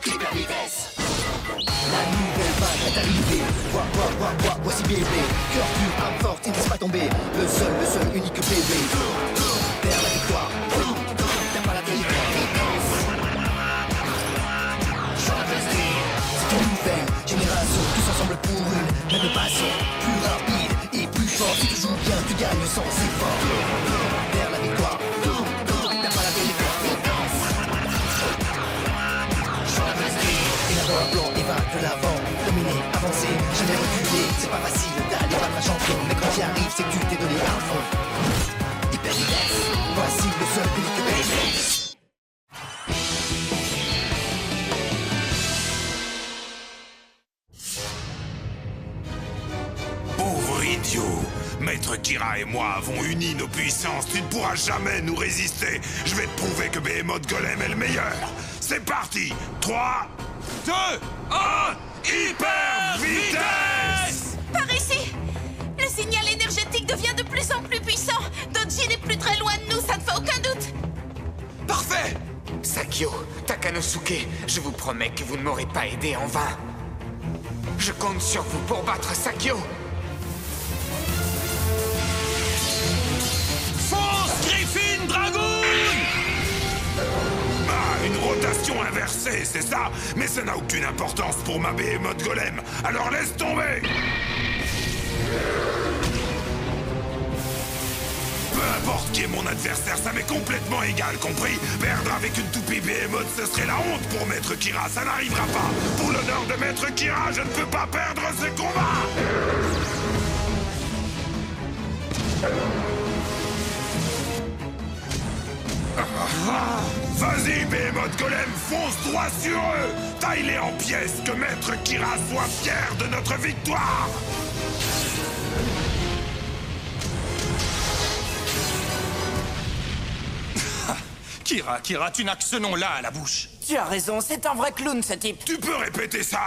hyper vitesse. La nouvelle vague est arrivée. Voici bébé. Cœur pur, âme forte, ils ne laissent pas tomber. Le seul, unique bébé. Vers la victoire. T'as pas la territoire. C'est une nouvelle génération, tous ensemble pour une même passion. Plus rapide et plus fort. Si tu joues bien, tu gagnes sans effort. Vers la victoire. T'as pas la territoire. Un blanc et va de l'avant, dominer, avancer, jamais reculer. C'est pas facile d'aller battre un champion, mais quand t'y arrives, c'est que tu t'es donné à fond. Hyper vitesse, voici le seul unique bébé. Pauvre idiot! Maître Kira et moi avons uni nos puissances, tu ne pourras jamais nous résister. Je vais te prouver que Behemoth Golem est le meilleur. C'est parti! 3, 2, 1, hyper vitesse! Par ici! Le signal énergétique devient de plus en plus puissant. Dodji n'est plus très loin de nous, ça ne fait aucun doute. Parfait! Sakyo, Takanosuke, je vous promets que vous ne m'aurez pas aidé en vain. Je compte sur vous pour battre Sakyo. Fonce, Griffin Dragoon! Ah, une rotation inversée, c'est ça? Mais ça n'a aucune importance pour ma Behemoth Golem, alors laisse tomber! Peu importe qui est mon adversaire, ça m'est complètement égal, compris? Perdre avec une toupie Behemoth, ce serait la honte pour Maître Kira, ça n'arrivera pas! Pour l'honneur de Maître Kira, je ne peux pas perdre ce combat! Vas-y, Behemoth Golem, fonce droit sur eux! Taille-les en pièces, que Maître Kira soit fier de notre victoire! Kira, tu n'as que ce nom-là à la bouche. Tu as raison, c'est un vrai clown ce type. Tu peux répéter ça?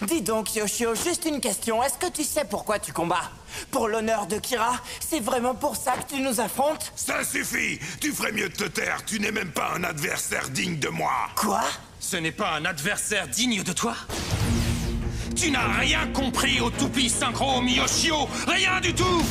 Dis donc Yoshio, juste une question, est-ce que tu sais pourquoi tu combats? Pour l'honneur de Kira? C'est vraiment pour ça que tu nous affrontes? Ça suffit! Tu ferais mieux de te taire, tu n'es même pas un adversaire digne de moi! Quoi? Ce n'est pas un adversaire digne de toi? Tu n'as rien compris au toupie synchrome, Yoshio! Rien du tout!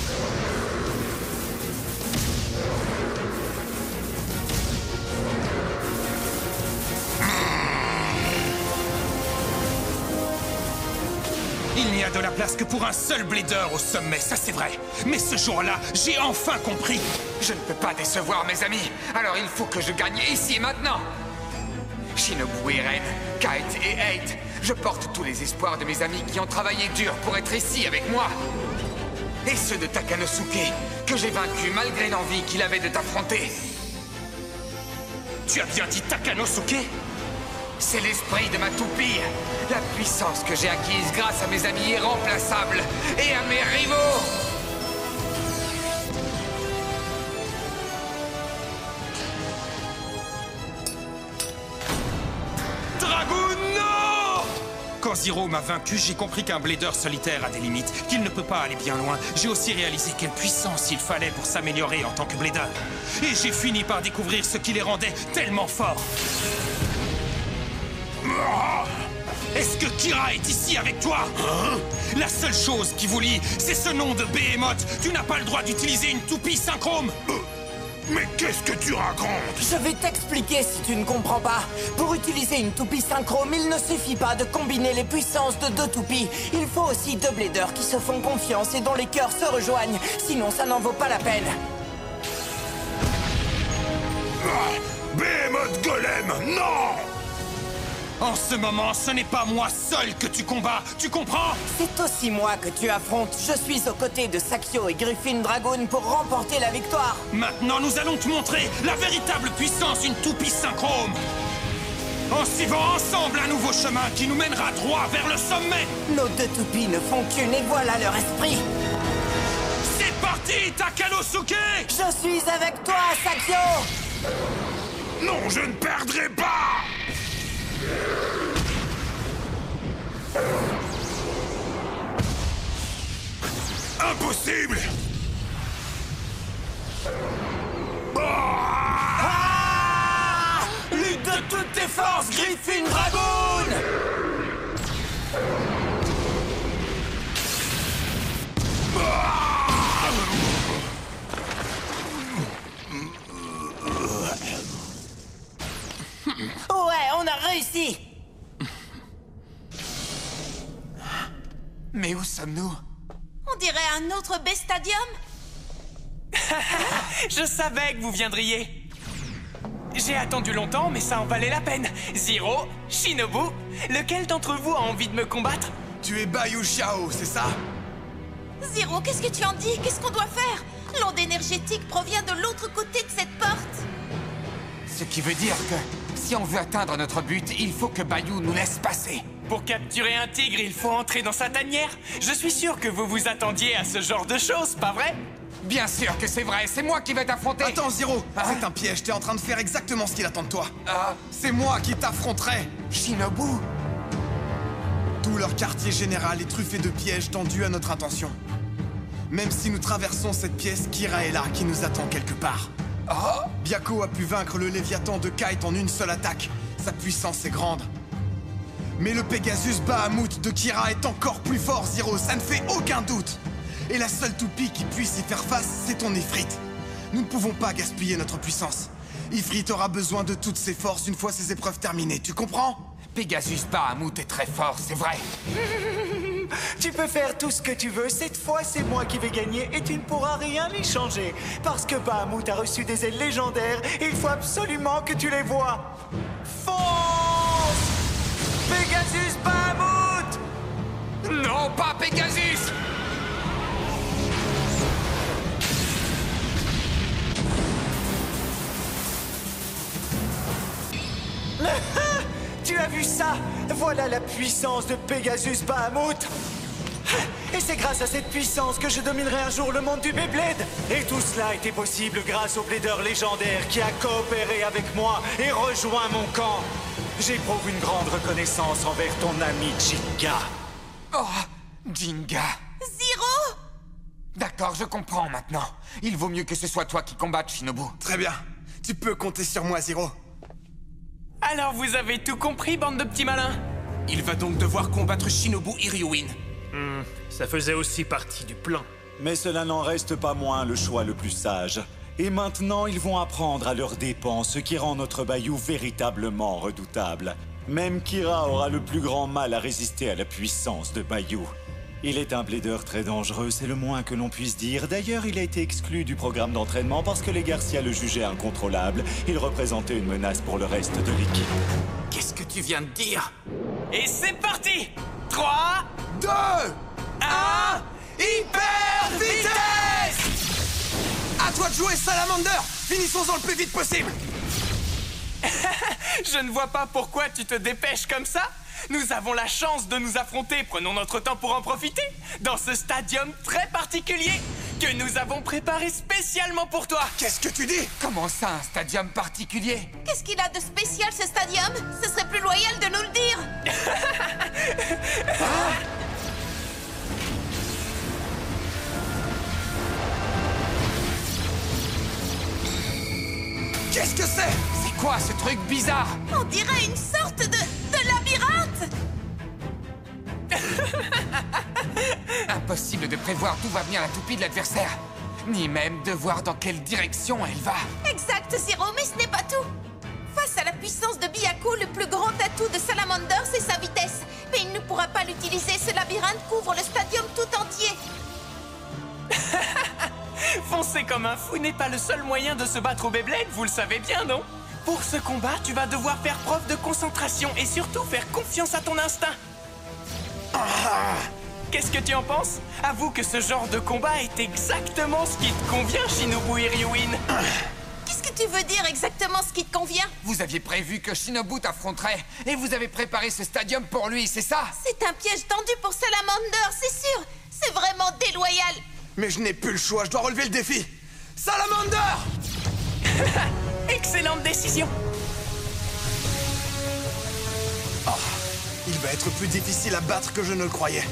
Il n'y a de la place que pour un seul Blader au sommet, ça c'est vrai. Mais ce jour-là, j'ai enfin compris. Je ne peux pas décevoir mes amis, alors il faut que je gagne ici et maintenant. Shinobu Eren, Kite et Eight, je porte tous les espoirs de mes amis qui ont travaillé dur pour être ici avec moi. Et ceux de Takanosuke, que j'ai vaincu malgré l'envie qu'il avait de t'affronter. Tu as bien dit Takanosuke? C'est l'esprit de ma toupie. La puissance que j'ai acquise grâce à mes amis irremplaçables et à mes rivaux. Dragoon, non! Quand Zero m'a vaincu, j'ai compris qu'un Blader solitaire a des limites, qu'il ne peut pas aller bien loin. J'ai aussi réalisé quelle puissance il fallait pour s'améliorer en tant que Blader. Et j'ai fini par découvrir ce qui les rendait tellement forts. Est-ce que Kira est ici avec toi? Hein? La seule chose qui vous lie, c'est ce nom de Behemoth. Tu n'as pas le droit d'utiliser une toupie synchrome. Mais qu'est-ce que tu racontes? Je vais t'expliquer si tu ne comprends pas. Pour utiliser une toupie synchrome, il ne suffit pas de combiner les puissances de deux toupies. Il faut aussi deux Bladers qui se font confiance et dont les cœurs se rejoignent. Sinon, ça n'en vaut pas la peine. Behemoth Golem, non! En ce moment, ce n'est pas moi seul que tu combats, tu comprends? C'est aussi moi que tu affrontes. Je suis aux côtés de Sakyo et Griffin Dragoon pour remporter la victoire. Maintenant, nous allons te montrer la véritable puissance d'une toupie synchrome. En suivant ensemble un nouveau chemin qui nous mènera droit vers le sommet. Nos deux toupies ne font qu'une et voilà leur esprit. C'est parti, Takanosuke! Je suis avec toi, Sakyo! Non, je ne perdrai pas! Impossible! Lutte de toutes tes forces, Griffin Dragoon! réussi! Mais où sommes-nous? On dirait un autre B-Stadium. Je savais que vous viendriez. J'ai attendu longtemps, mais ça en valait la peine. Zero, Shinobu, lequel d'entre vous a envie de me combattre? Tu es Bayou Xiao, c'est ça? Zero, qu'est-ce que tu en dis? Qu'est-ce qu'on doit faire? L'onde énergétique provient de l'autre côté de cette porte. Ce qui veut dire que si on veut atteindre notre but, il faut que Bayou nous laisse passer. Pour capturer un tigre, il faut entrer dans sa tanière. Je suis sûr que vous vous attendiez à ce genre de choses, pas vrai? Bien sûr que c'est vrai, c'est moi qui vais t'affronter. Attends, Zero, Hein? c'est un piège, t'es en train de faire exactement ce qu'il attend de toi. C'est moi qui t'affronterai. Shinobu? Tout leur quartier général est truffé de pièges tendus à notre intention. Même si nous traversons cette pièce, Kira est là, qui nous attend quelque part. Byakko a pu vaincre le Léviathan de Kite en une seule attaque. Sa puissance est grande. Mais le Pegasus Bahamut de Kira est encore plus fort, Zero, ça ne fait aucun doute. Et la seule toupie qui puisse y faire face, c'est ton Ifrit. Nous ne pouvons pas gaspiller notre puissance. Ifrit aura besoin de toutes ses forces une fois ces épreuves terminées, tu comprends? Pegasus Bahamut est très fort, c'est vrai. Tu peux faire tout ce que tu veux, cette fois c'est moi qui vais gagner et tu ne pourras rien y changer. Parce que Bahamut a reçu des ailes légendaires et il faut absolument que tu les vois. Fonce! Pegasus Bahamut! Non, pas Pegasus! Tu as vu ça? Voilà la puissance de Pegasus Bahamut! Et c'est grâce à cette puissance que je dominerai un jour le monde du Beyblade! Et tout cela a été possible grâce au Blader légendaire qui a coopéré avec moi et rejoint mon camp! J'éprouve une grande reconnaissance envers ton ami Jinga. Oh, Jinga. Zero! D'accord, je comprends maintenant. Il vaut mieux que ce soit toi qui combattes, Shinobu. Très bien, tu peux compter sur moi, Zero. Alors vous avez tout compris, bande de petits malins? Il va donc devoir combattre Shinobu Hiryuin. Ça faisait aussi partie du plan. Mais cela n'en reste pas moins le choix le plus sage. Et maintenant, ils vont apprendre à leurs dépens, ce qui rend notre Bayou véritablement redoutable. Même Kira aura le plus grand mal à résister à la puissance de Bayou. Il est un blader très dangereux, c'est le moins que l'on puisse dire. D'ailleurs, il a été exclu du programme d'entraînement parce que les Garcia le jugeaient incontrôlable. Il représentait une menace pour le reste de l'équipe. Qu'est-ce que tu viens de dire? Et c'est parti! 3, 2, 1... hyper vitesse! À toi de jouer, Salamander! Finissons-en le plus vite possible! Je ne vois pas pourquoi tu te dépêches comme ça. Nous avons la chance de nous affronter, prenons notre temps pour en profiter, dans ce stadium très particulier que nous avons préparé spécialement pour toi. Qu'est-ce que tu dis? Comment ça, un stadium particulier? Qu'est-ce qu'il a de spécial, ce stadium? Ce serait plus loyal de nous le dire. Qu'est-ce que c'est? C'est quoi ce truc bizarre? On dirait une sorte de labyrinthe. Impossible de prévoir d'où va venir la toupie de l'adversaire. Ni même de voir dans quelle direction elle va. Exact, Zero, mais ce n'est pas tout. Face à la puissance de Byakko, le plus grand atout de Salamander, c'est sa vitesse. Mais il ne pourra pas l'utiliser, ce labyrinthe couvre le stadium tout entier. Foncer comme un fou n'est pas le seul moyen de se battre au Beyblade, vous le savez bien, non? Pour ce combat, tu vas devoir faire preuve de concentration et surtout faire confiance à ton instinct. Qu'est-ce que tu en penses? Avoue que ce genre de combat est exactement ce qui te convient, Shinobu Hiryuin. Qu'est-ce que tu veux dire exactement ce qui te convient? Vous aviez prévu que Shinobu t'affronterait et vous avez préparé ce stadium pour lui, c'est ça? C'est un piège tendu pour Salamander, c'est sûr. C'est vraiment déloyal. Mais je n'ai plus le choix, je dois relever le défi! Salamander! Excellente décision. Il va être plus difficile à battre que je ne le croyais.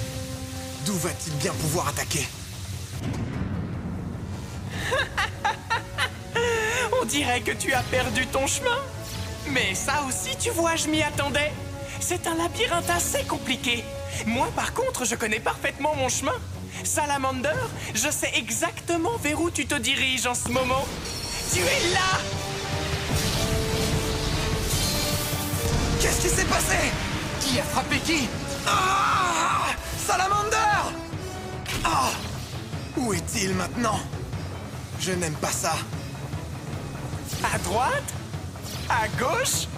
D'où va-t-il bien pouvoir attaquer? On dirait que tu as perdu ton chemin. Mais ça aussi, tu vois, je m'y attendais. C'est un labyrinthe assez compliqué. Moi, par contre, je connais parfaitement mon chemin. Salamander, je sais exactement vers où tu te diriges en ce moment. Tu es là! Qu'est-ce qui s'est passé? Qui a frappé qui? Ah! Salamander! Ah! Où est-il maintenant? Je n'aime pas ça. À droite? À gauche?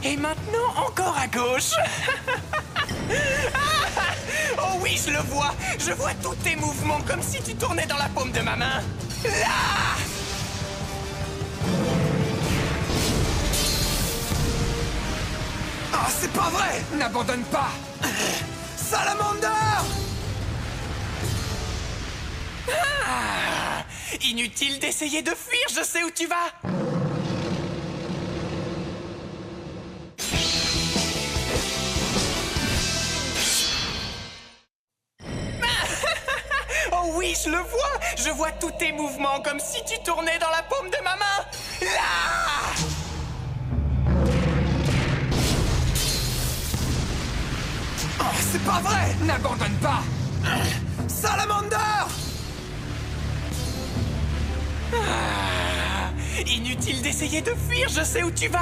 Et maintenant encore à gauche? Oh oui, je le vois! Je vois tous tes mouvements comme si tu tournais dans la paume de ma main. Là! Ah, c'est pas vrai! N'abandonne pas! Salamander! Ah! Inutile d'essayer de fuir, je sais où tu vas! Oh oui, je le vois! Je vois tous tes mouvements comme si tu tournais dans la paume de ma main! Là! Oh, c'est pas vrai! N'abandonne pas! Salamander! Ah, inutile d'essayer de fuir, je sais où tu vas!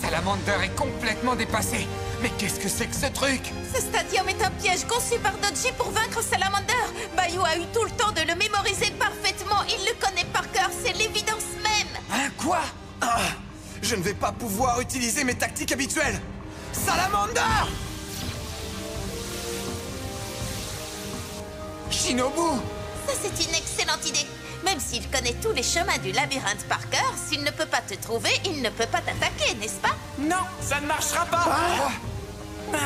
Salamander est complètement dépassé. Mais qu'est-ce que c'est que ce truc? Ce stadium est un piège conçu par Dodgy pour vaincre Salamander. Bayou a eu tout le temps de le mémoriser parfaitement. Il le connaît par cœur, c'est l'évidence même. Hein, quoi? Ah, je ne vais pas pouvoir utiliser mes tactiques habituelles. Salamander! Shinobu! Ça, c'est une excellente idée. Même s'il connaît tous les chemins du labyrinthe par cœur, s'il ne peut pas te trouver, il ne peut pas t'attaquer, n'est-ce pas? Non, ça ne marchera pas! Ah.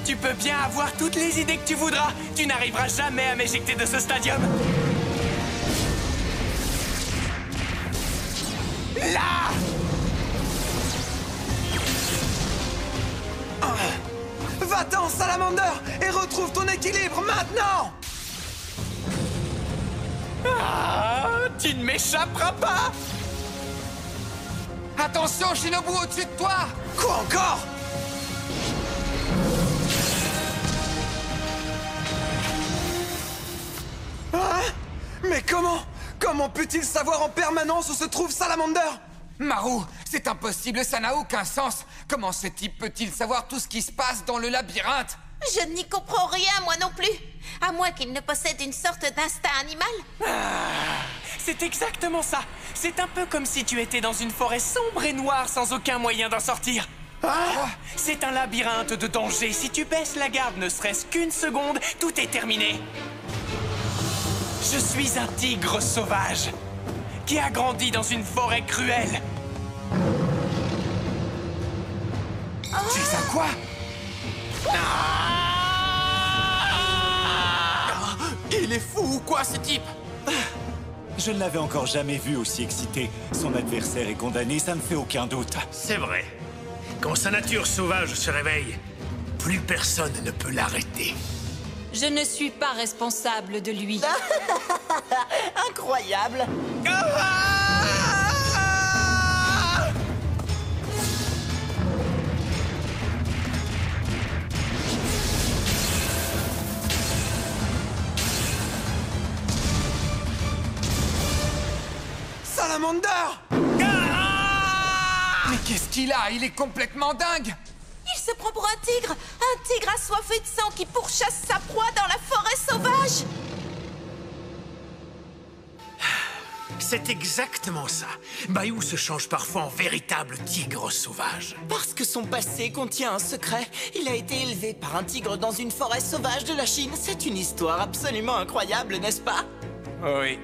Tu peux bien avoir toutes les idées que tu voudras. Tu n'arriveras jamais à m'éjecter de ce stadium. Là! Va-t'en, Salamander, et retrouve ton équilibre maintenant! Ah, tu ne m'échapperas pas! Attention, Shinobu, au-dessus de toi! Quoi encore? Hein? Mais comment peut-il savoir en permanence où se trouve Salamander? Maru, c'est impossible, ça n'a aucun sens. Comment ce type peut-il savoir tout ce qui se passe dans le labyrinthe? Je n'y comprends rien, moi non plus. À moins qu'il ne possède une sorte d'instinct animal. Ah, c'est exactement ça. C'est un peu comme si tu étais dans une forêt sombre et noire sans aucun moyen d'en sortir. C'est un labyrinthe de danger. Si tu baisses la garde ne serait-ce qu'une seconde, tout est terminé. Je suis un tigre sauvage qui a grandi dans une forêt cruelle. Tu sais quoi? Il est fou ou quoi, ce type? Je ne l'avais encore jamais vu aussi excité. Son adversaire est condamné, ça ne fait aucun doute. C'est vrai. Quand sa nature sauvage se réveille, plus personne ne peut l'arrêter. Je ne suis pas responsable de lui. Incroyable! Salamander! Mais qu'est-ce qu'il a? Il est complètement dingue! Il se prend pour un tigre assoiffé de sang qui pourchasse sa proie dans la forêt sauvage. C'est exactement ça. Bayou se change parfois en véritable tigre sauvage. Parce que son passé contient un secret. Il a été élevé par un tigre dans une forêt sauvage de la Chine. C'est une histoire absolument incroyable, n'est-ce pas? Oui.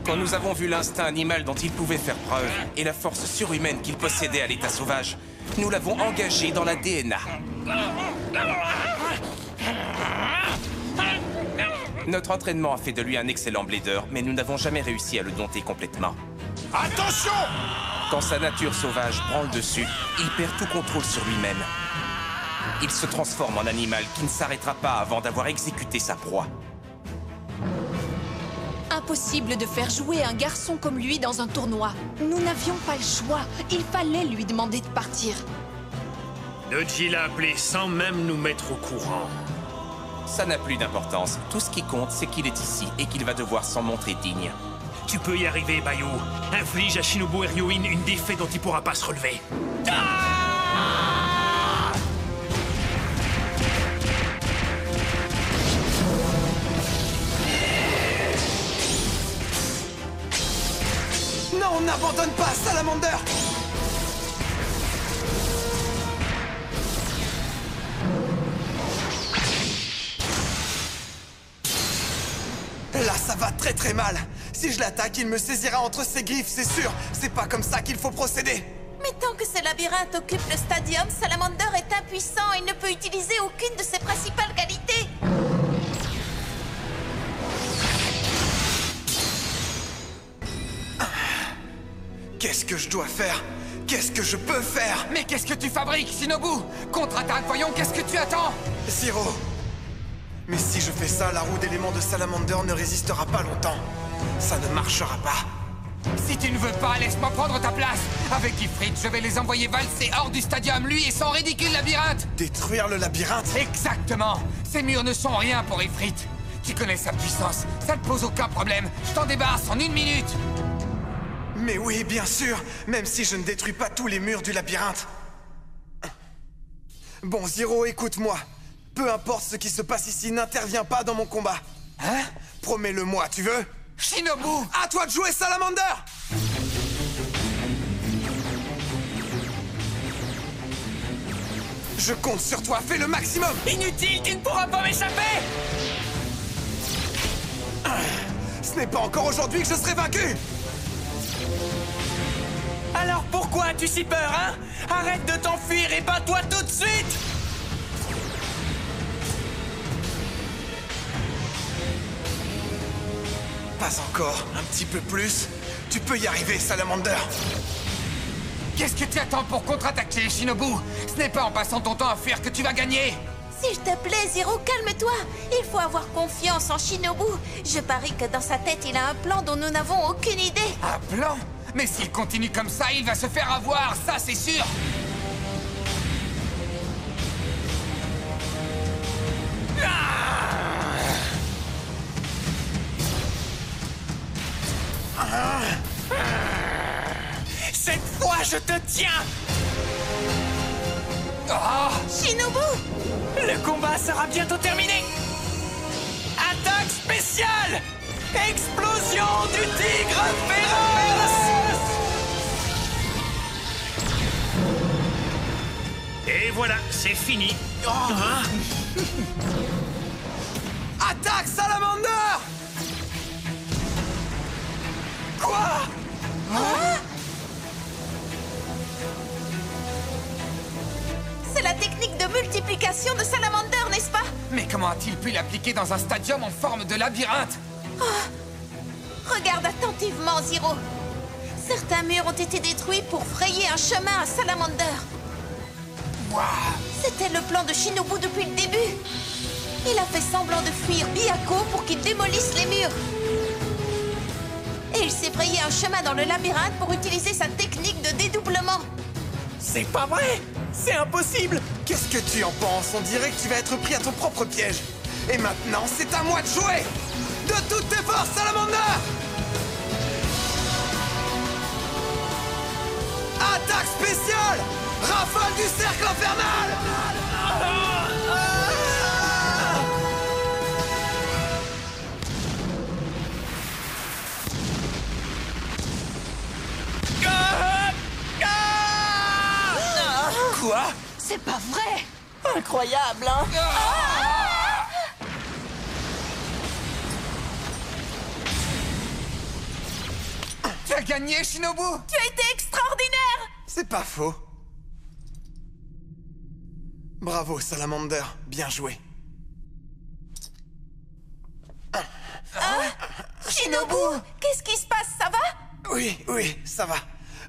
Quand nous avons vu l'instinct animal dont il pouvait faire preuve et la force surhumaine qu'il possédait à l'état sauvage, nous l'avons engagé dans la DNA. Notre entraînement a fait de lui un excellent blader, mais nous n'avons jamais réussi à le dompter complètement. Attention! Quand sa nature sauvage prend le dessus, il perd tout contrôle sur lui-même. Il se transforme en animal qui ne s'arrêtera pas avant d'avoir exécuté sa proie. Un impossible de faire jouer un garçon comme lui dans un tournoi. Nous n'avions pas le choix. Il fallait lui demander de partir. Doji l'a appelé sans même nous mettre au courant. Ça n'a plus d'importance. Tout ce qui compte, c'est qu'il est ici et qu'il va devoir s'en montrer digne. Tu peux y arriver, Bayou. Inflige à Shinobu et Ryoin une défaite dont il pourra pas se relever. Non, n'abandonne pas, Salamander! Là, ça va très très mal. Si je l'attaque, il me saisira entre ses griffes, c'est sûr. C'est pas comme ça qu'il faut procéder. Mais tant que ce labyrinthe occupe le stadium, Salamander est impuissant et ne peut utiliser aucune de ses principales qualités. Qu'est-ce que je dois faire? Qu'est-ce que je peux faire? Mais qu'est-ce que tu fabriques, Shinobu? Contre-attaque, voyons, qu'est-ce que tu attends? Zero. Mais si je fais ça, la roue d'éléments de Salamander ne résistera pas longtemps. Ça ne marchera pas. Si tu ne veux pas, laisse-moi prendre ta place. Avec Ifrit, je vais les envoyer valser hors du stadium, lui et son ridicule labyrinthe. Détruire le labyrinthe? Exactement. Ces murs ne sont rien pour Ifrit. Tu connais sa puissance, ça ne pose aucun problème. Je t'en débarrasse en 1 minute. Mais oui, bien sûr, même si je ne détruis pas tous les murs du labyrinthe. Bon, Zero, écoute-moi. Peu importe ce qui se passe ici, n'interviens pas dans mon combat. Hein? Promets-le-moi, tu veux? Shinobu! À toi de jouer, Salamander! Je compte sur toi, fais le maximum! Inutile, tu ne pourras pas m'échapper! Ce n'est pas encore aujourd'hui que je serai vaincu! Alors pourquoi as-tu si peur, hein? Arrête de t'enfuir et bats-toi tout de suite! Pas encore, un petit peu plus. Tu peux y arriver, Salamander. Qu'est-ce que tu attends pour contre-attaquer, Shinobu? Ce n'est pas en passant ton temps à fuir que tu vas gagner. S'il te plaît, Zero, calme-toi. Il faut avoir confiance en Shinobu. Je parie que dans sa tête, il a un plan dont nous n'avons aucune idée. Un plan? Mais s'il continue comme ça, il va se faire avoir, ça c'est sûr. Cette fois, je te tiens! Oh! Shinobu! Le combat sera bientôt terminé! Attaque spéciale! Explosion du tigre féroce! Et voilà, c'est fini. Attaque, Salamander! Quoi? C'est la technique de multiplication de Salamander, n'est-ce pas? Mais comment a-t-il pu l'appliquer dans un stadium en forme de labyrinthe? Regarde attentivement, Zero. Certains murs ont été détruits pour frayer un chemin à Salamander. Waouh! C'était le plan de Shinobu depuis le début. Il a fait semblant de fuir Byakko pour qu'il démolisse les murs. Et il s'est frayé un chemin dans le labyrinthe pour utiliser sa technique de dédoublement. C'est pas vrai! C'est impossible! Qu'est-ce que tu en penses? On dirait que tu vas être pris à ton propre piège. Et maintenant, c'est à moi de jouer! De toutes tes forces, Salamander! Attaque spéciale! Rafale du cercle infernal! Quoi? C'est pas vrai! Incroyable, hein? Tu as gagné, Shinobu! Tu as été extraordinaire! C'est pas faux. Bravo, Salamander. Bien joué. Shinobu, qu'est-ce qui se passe? Ça va? Oui, oui, ça va.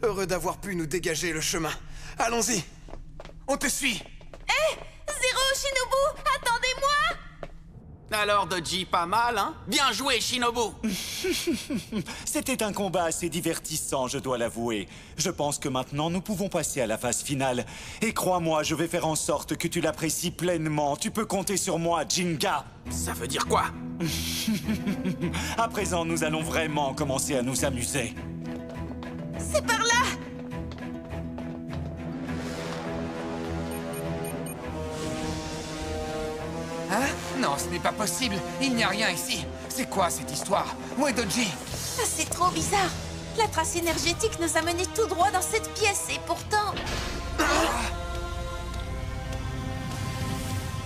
Heureux d'avoir pu nous dégager le chemin. Allons-y. On te suit. Hé, Zero, Shinobu, attendez-moi! Alors, Dodgy, pas mal, hein? Bien joué, Shinobu! C'était un combat assez divertissant, je dois l'avouer. Je pense que maintenant, nous pouvons passer à la phase finale. Et crois-moi, je vais faire en sorte que tu l'apprécies pleinement. Tu peux compter sur moi, Jinga. Ça veut dire quoi? À présent, nous allons vraiment commencer à nous amuser. C'est par là! Hein? Non, ce n'est pas possible. Il n'y a rien ici. C'est quoi cette histoire? Où est Dodgy? Ça, c'est trop bizarre. La trace énergétique nous a menés tout droit dans cette pièce et pourtant...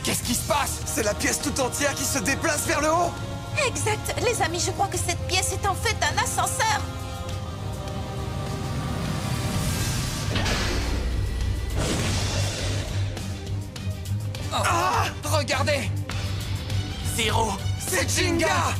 Qu'est-ce qui se passe? C'est la pièce tout entière qui se déplace vers le haut. Exact. Les amis, je crois que cette pièce est en fait un ascenseur. Oh, regardez! Zéro! C'est Jinga!